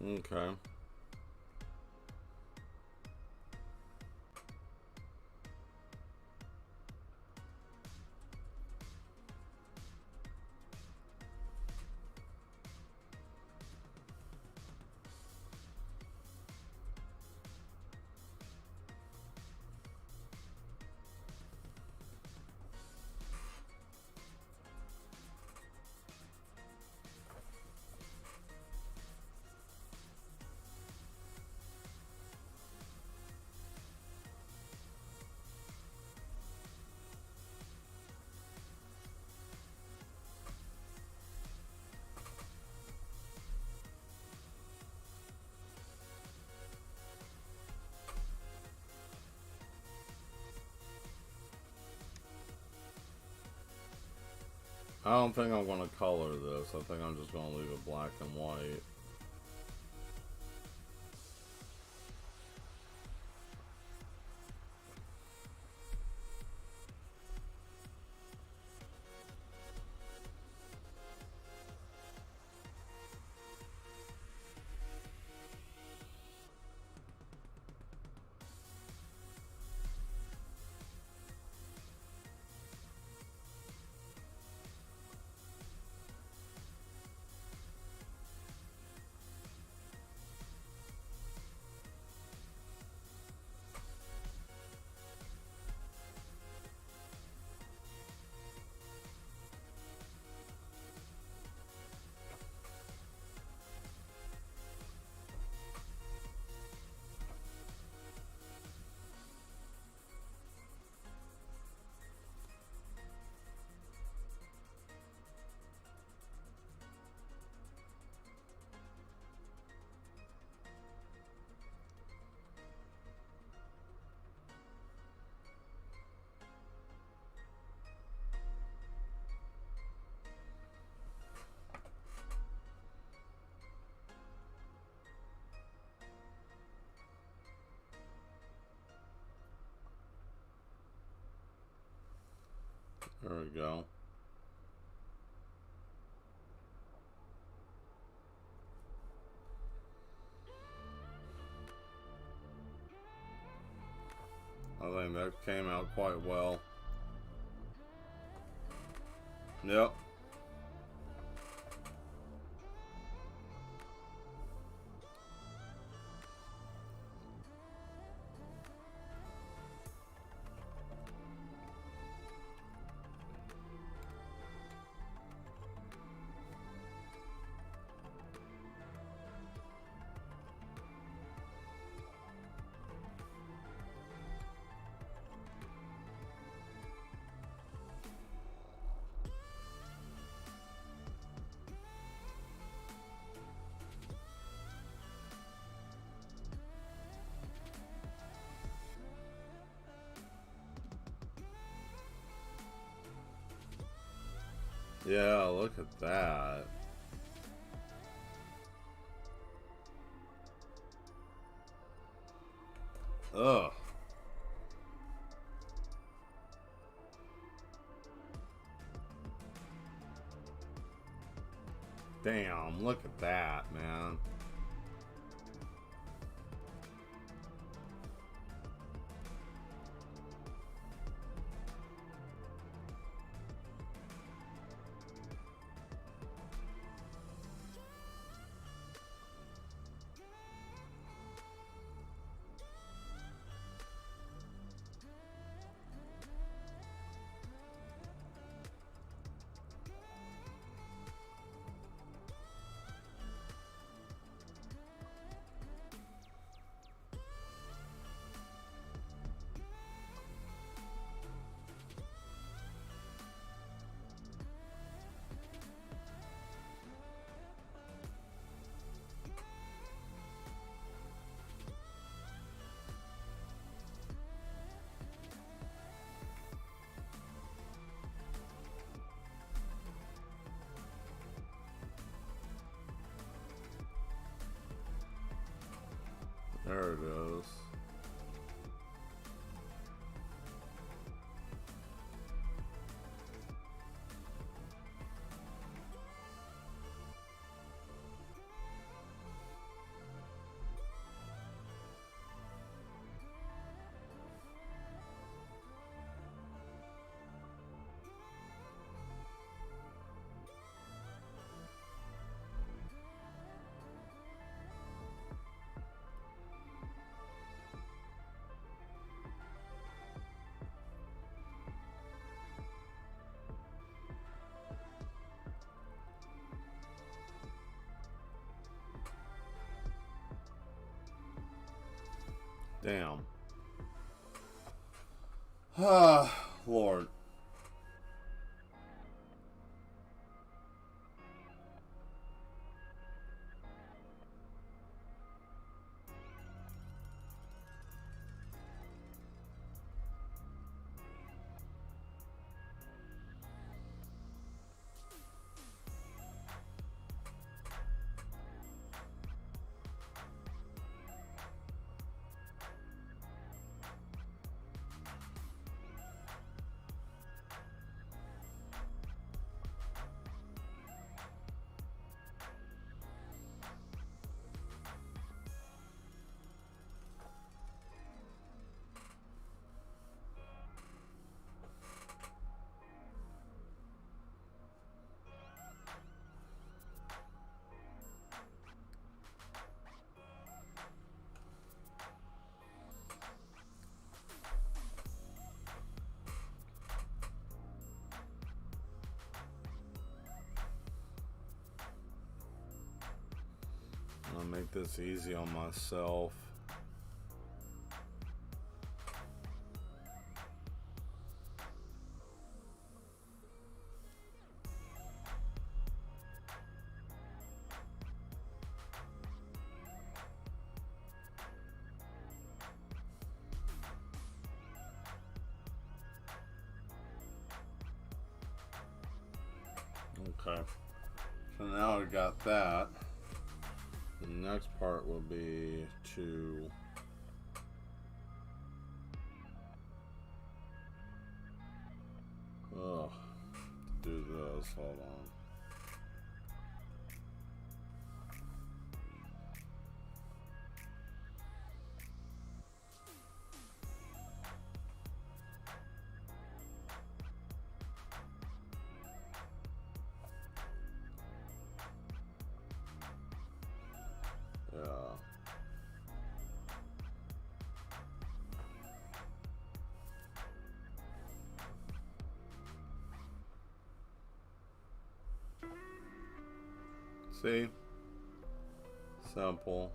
Speaker 1: Okay. I don't think I'm going to color this. I think I'm just going to leave it black and white. There we go. I think that came out quite well. Yep. Yeah, look at that. Ugh. Damn, look at that, man. There it is. Damn. Ah, Lord. I'll make this easy on myself. Okay. So now I got that. The next part will be to do this. Hold on. Yeah. See? Simple.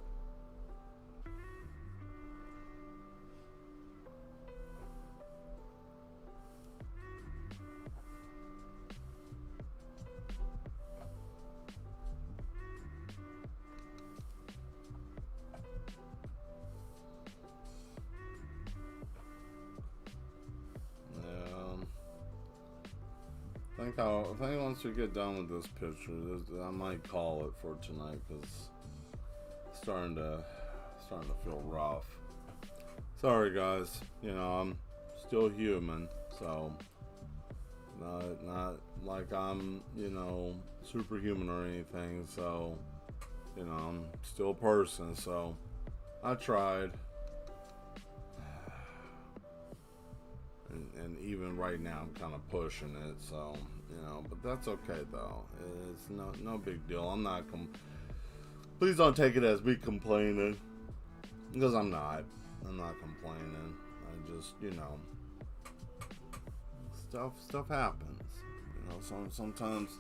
Speaker 1: I think once we get done with this picture, I might call it for tonight because it's starting to feel rough. Sorry, guys. You know, I'm still human, so not like I'm, you know, superhuman or anything. So, you know, I'm still a person. So, I tried. And even right now, I'm kind of pushing it, so, you know, but that's okay, though. It's no big deal. I'm not, please don't take it as me complaining, because I'm not complaining. I just, you know, stuff happens, you know, sometimes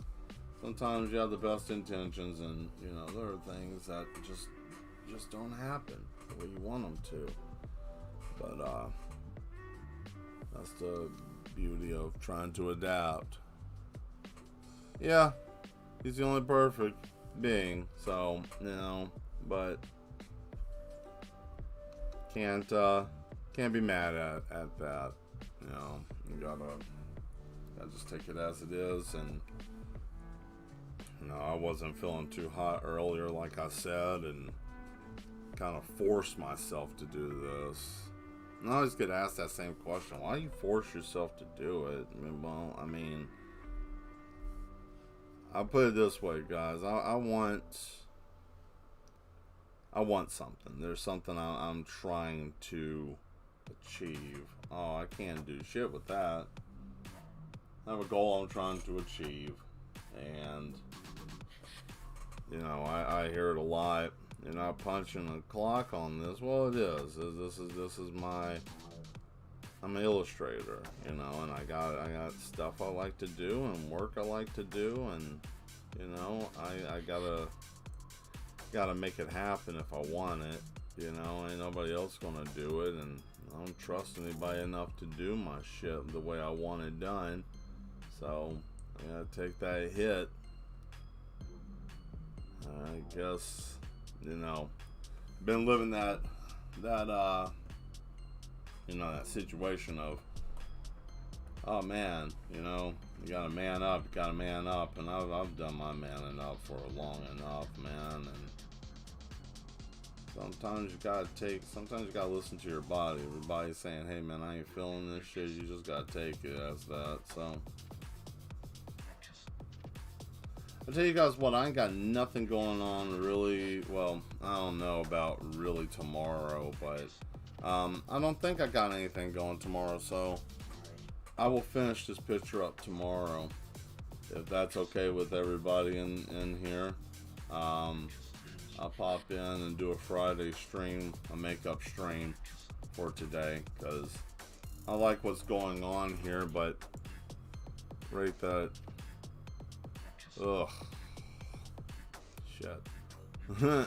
Speaker 1: you have the best intentions, and, you know, there are things that just don't happen the way you want them to, but, that's the beauty of trying to adapt. Yeah, he's the only perfect being, so, you know, but can't be mad at that. You know, you gotta just take it as it is. And, you know, I wasn't feeling too hot earlier, like I said, and kind of force myself to do this. And I always get asked that same question. Why do you force yourself to do it? Well, I mean, I'll put it this way, guys. I want something. There's something I'm trying to achieve. Oh, I can't do shit with that. I have a goal I'm trying to achieve. And, you know, I hear it a lot. You're not punching a clock on this. Well, it is. This is my. I'm an illustrator, you know, and I got stuff I like to do and work I like to do, and you know, I gotta make it happen if I want it. You know, ain't nobody else gonna do it, and I don't trust anybody enough to do my shit the way I want it done. So I gotta take that hit. I guess, you know, been living that you know, that situation of, oh man, you know, you gotta man up, and I've done my manning up for long enough, man, and sometimes you gotta listen to your body. Everybody's saying, hey man, I ain't feeling this shit, you just gotta take it as that. So I'll tell you guys what, I ain't got nothing going on really. Well, I don't know about really tomorrow, but I don't think I got anything going tomorrow, so I will finish this picture up tomorrow, if that's okay with everybody in here. I'll pop in and do a Friday stream, a makeup stream for today, because I like what's going on here, but right that, ugh, shit. Okay.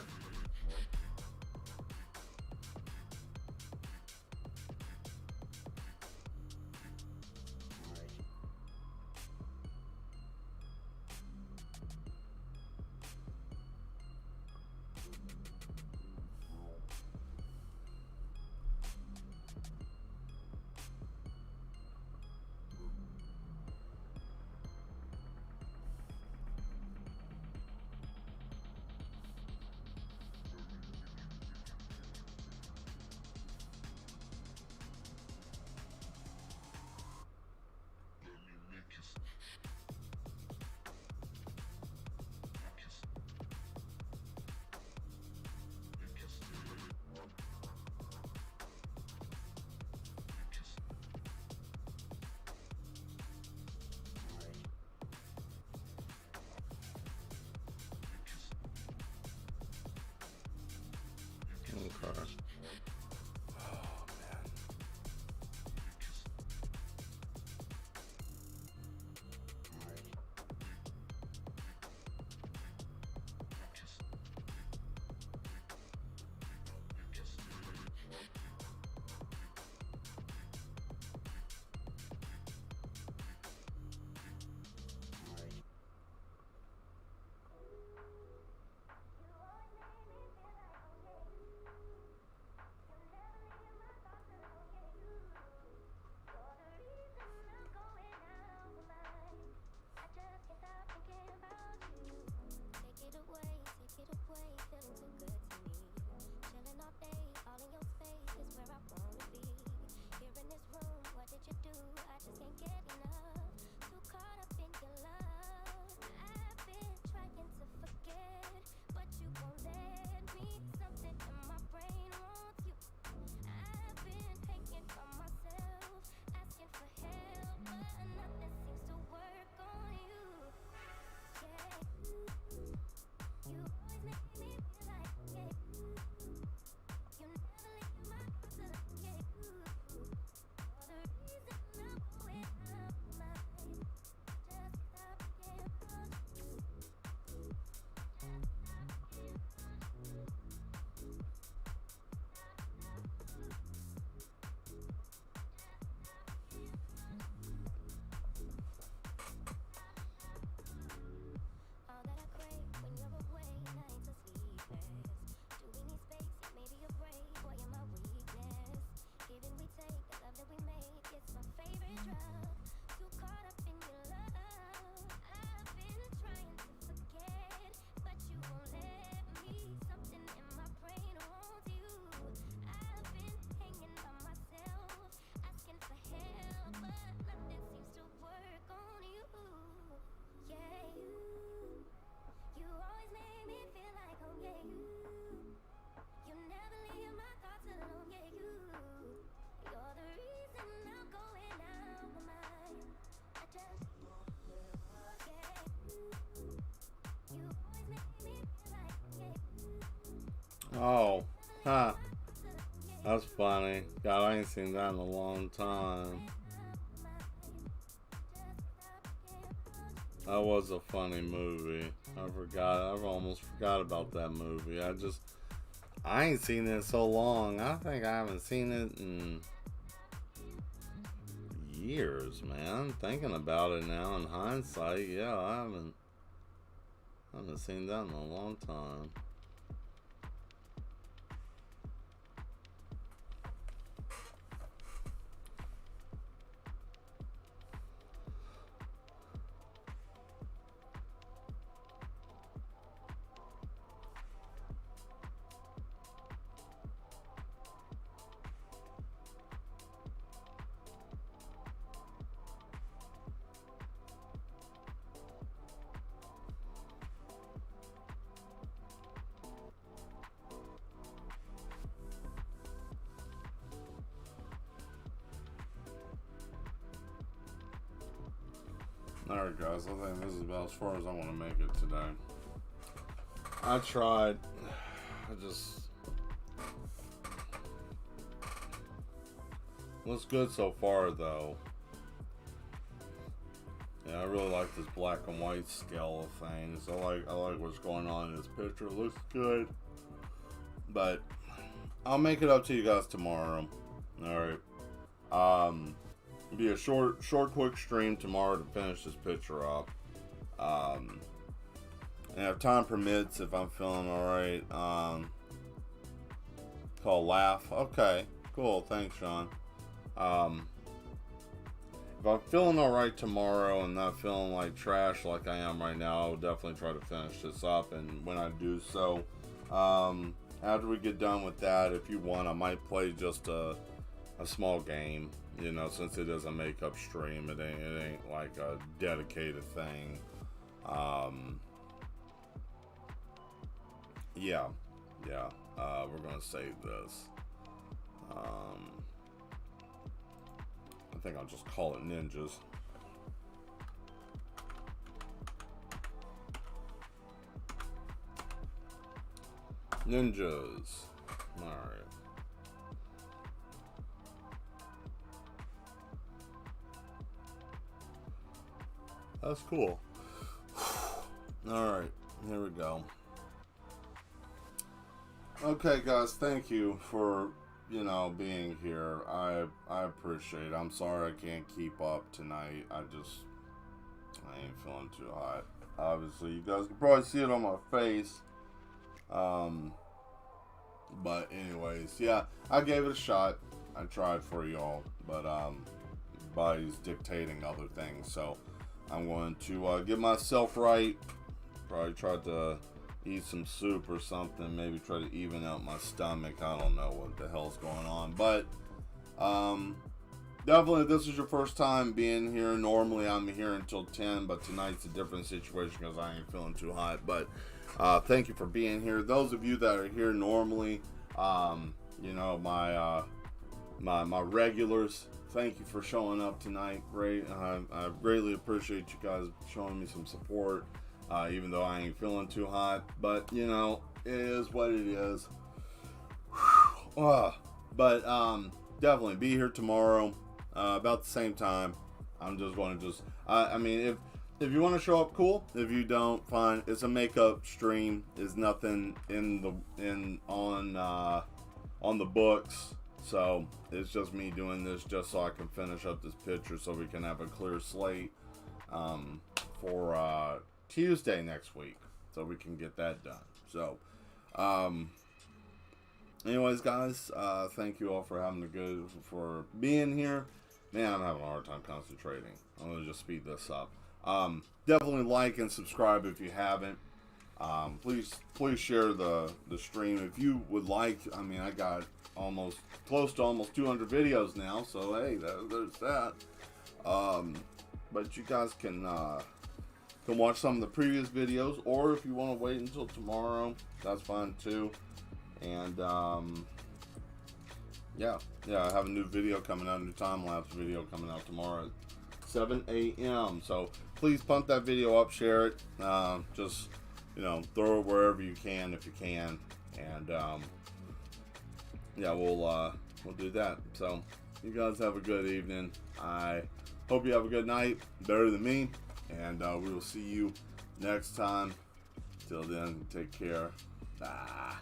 Speaker 1: Oh man. Oh, huh. That's funny. God, I ain't seen that in a long time. That was a funny movie. I forgot. I almost forgot about that movie. I ain't seen it in so long. I think I haven't seen it in years, man. Thinking about it now in hindsight, yeah, I haven't seen that in a long time. Alright guys, I think this is about as far as I want to make it today. I tried. Looks good so far though. Yeah, I really like this black and white scale of things. I like what's going on in this picture. It looks good. But I'll make it up to you guys tomorrow. Alright. Be a short quick stream tomorrow to finish this picture up. And if time permits, if I'm feeling alright, called Laugh. Okay, cool, thanks Sean. If I'm feeling alright tomorrow and not feeling like trash like I am right now, I will definitely try to finish this up. And when I do so, after we get done with that, if you want, I might play just a small game. You know, since it is a makeup stream, it ain't like a dedicated thing. Yeah. We're gonna save this. I think I'll just call it Ninjas. Ninjas. Alright. That's cool. Alright, here we go. Okay guys, thank you for, being here. I appreciate it. I'm sorry I can't keep up tonight. I ain't feeling too hot. Obviously, you guys can probably see it on my face. But anyways, yeah, I gave it a shot. I tried for y'all, but body's dictating other things, so I'm going to get myself right. Probably try to eat some soup or something. Maybe try to even out my stomach. I don't know what the hell's going on. But definitely, if this is your first time being here, normally I'm here until 10. But tonight's a different situation because I ain't feeling too hot. But thank you for being here. Those of you that are here normally, my regulars, thank you for showing up tonight. Great. I greatly appreciate you guys showing me some support, even though I ain't feeling too hot. But, it is what it is. But definitely be here tomorrow about the same time. I'm just going to if you want to show up, cool. If you don't, fine. It's a makeup stream. There's nothing on the books. So it's just me doing this just so I can finish up this picture so we can have a clear slate for Tuesday next week, so we can get that done. So anyways guys, thank you all for being here. Man, I'm having a hard time concentrating. I'm gonna just speed this up. Definitely like and subscribe if you haven't. Please share the stream if you would like. I got close to almost 200 videos now, so hey, there's that. But you guys can watch some of the previous videos, or if you want to wait until tomorrow, that's fine too. And yeah, I have a new video coming out, a new time-lapse video coming out tomorrow at 7 a.m. So please pump that video up, share it, just throw it wherever you can if you can. and yeah, we'll do that. So you guys have a good evening. I hope you have a good night, better than me, and we will see you next time. Till then, take care. Bye.